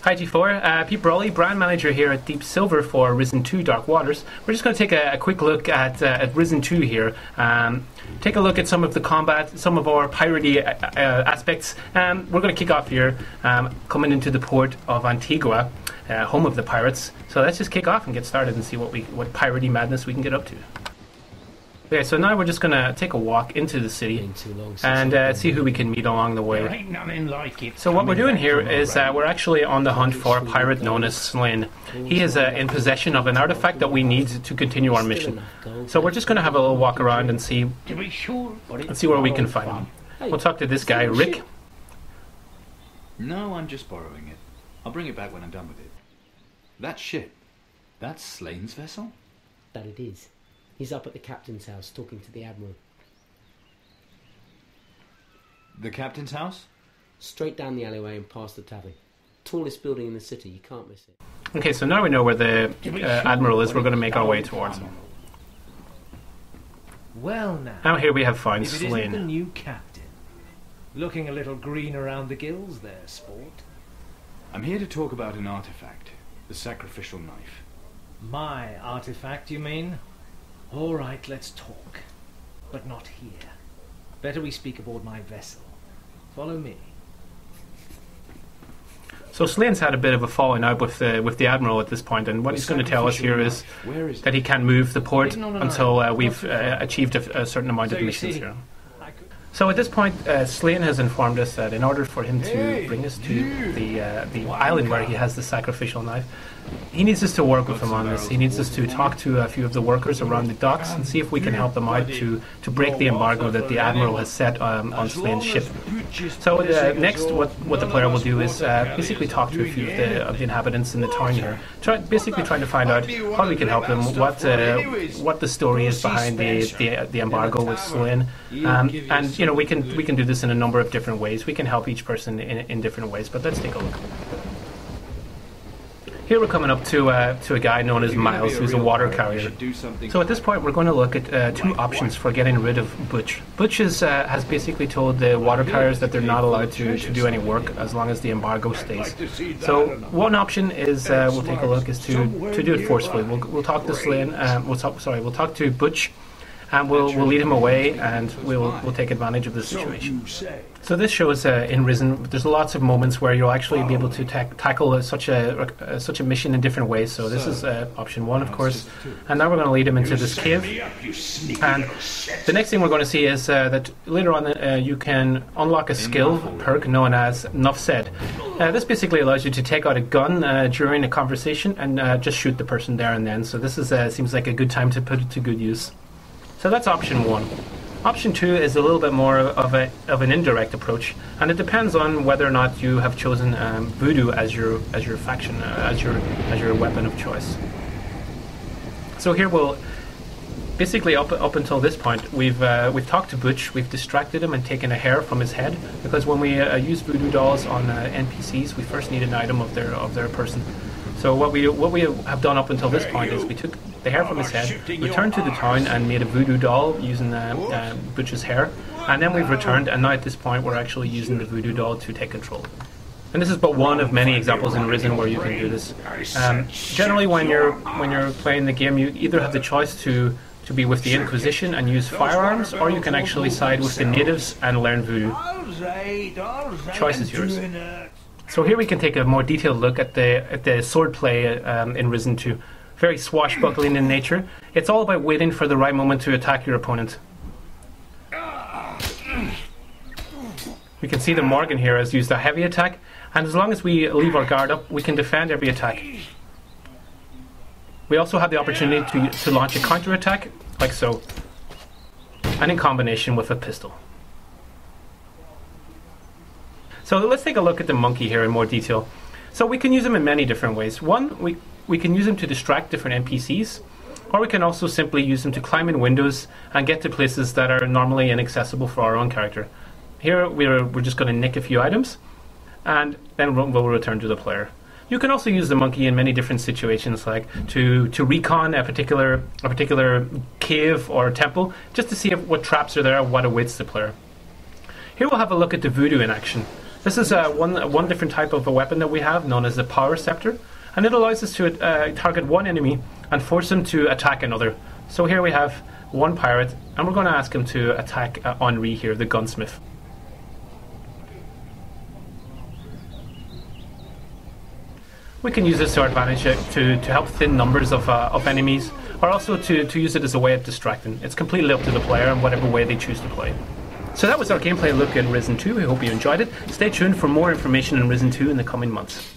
Hi G4, Pete Brawley, brand manager here at Deep Silver for Risen 2 Dark Waters. We're just going to take a quick look at Risen 2 here. Take a look at some of the combat, some of our piratey aspects. We're going to kick off here, coming into the port of Antigua, home of the pirates. So let's just kick off and get started and see what piratey madness we can get up to. Okay, so now we're just going to take a walk into the city and see who we can meet along the way. Ain't nothing like it. So what we're doing here is we're actually on the hunt for a pirate known as Slane. He is in possession of an artifact that we need to continue our mission. So we're just going to have a little walk around and see where we can find him. We'll talk to this guy, Rick. No, I'm just borrowing it. I'll bring it back when I'm done with it. That ship, that's Slane's vessel? That it is. He's up at the captain's house talking to the admiral. The captain's house? Straight down the alleyway and past the tavern. Tallest building in the city, you can't miss it. Okay, so now we know where the admiral is. We're going to make our way towards him. Well now. Now here we have found if it isn't the Slane. new captain. Looking a little green around the gills there, sport. I'm here to talk about an artifact. The sacrificial knife. My artifact, you mean? All right, let's talk. But not here. Better we speak aboard my vessel. Follow me. So Slane's had a bit of a falling out with the admiral at this point, and what he's going to tell us here is that he can't move the port until we've achieved a certain amount of missions here. So at this point, Slane has informed us that in order for him to bring us to the island where he has the sacrificial knife, he needs us to work with him on this. He needs us to talk to a few of the workers around the docks and see if we can help them out to break the embargo that the admiral has set on Slane's ship. So next, what the player will do is basically talk to a few of the inhabitants in the town here, basically trying to find out how we can help them, what the story is behind the embargo with Slane, and you know we can do this in a number of different ways. We can help each person in different ways. But let's take a look. Here we're coming up to a guy known as Miles, who's a water carrier. So at this point we're going to look at two options for getting rid of Butch. Butch has basically told the water carriers that they're not allowed to do any work as long as the embargo stays. So one option is we'll take a look is to do it forcefully. We'll talk to Slane. We'll talk to Butch, and we'll lead him away, and we'll take advantage of the situation. So this shows in Risen, there's lots of moments where you'll actually be able to tackle such a mission in different ways. So this is option one, of course. And now we're going to lead him into this cave. And the next thing we're going to see is that later on you can unlock a skill perk known as Nuff Said. This basically allows you to take out a gun during a conversation and just shoot the person there and then. So this seems like a good time to put it to good use. So that's option one. Option two is a little bit more of an indirect approach, and it depends on whether or not you have chosen voodoo as your faction, as your weapon of choice. So here we'll basically up until this point we've talked to Butch, we've distracted him and taken a hair from his head, because when we use voodoo dolls on NPCs, we first need an item of their person. So what we have done up until this point is we took the hair from his head, returned to the town and made a voodoo doll using Butch's hair, and then we've returned, and now at this point we're actually using the voodoo doll to take control. And this is but one of many examples in Risen where you can do this. Generally when you're playing the game, you either have the choice to be with the Inquisition and use firearms, or you can actually side with the natives and learn voodoo. The choice is yours. So here we can take a more detailed look at the swordplay in Risen 2. Very swashbuckling in nature. It's all about waiting for the right moment to attack your opponent. We can see that Morgan here has used a heavy attack, and as long as we leave our guard up, we can defend every attack. We also have the opportunity to launch a counter-attack, like so, and in combination with a pistol. So let's take a look at the monkey here in more detail. So we can use him in many different ways. One, we can use him to distract different NPCs, or we can also simply use him to climb in windows and get to places that are normally inaccessible for our own character. Here we're just going to nick a few items, and then we'll return to the player. You can also use the monkey in many different situations, like to recon a particular cave or temple, just to see what traps are there, what awaits the player. Here we'll have a look at the voodoo in action. This is one different type of a weapon that we have, known as the Power Scepter, and it allows us to target one enemy and force him to attack another. So here we have one pirate, and we're going to ask him to attack Henri here, the gunsmith. We can use this to our advantage to help thin numbers of enemies, or also to use it as a way of distracting. It's completely up to the player and whatever way they choose to play. So that was our gameplay look in Risen 2. We hope you enjoyed it. Stay tuned for more information in Risen 2 in the coming months.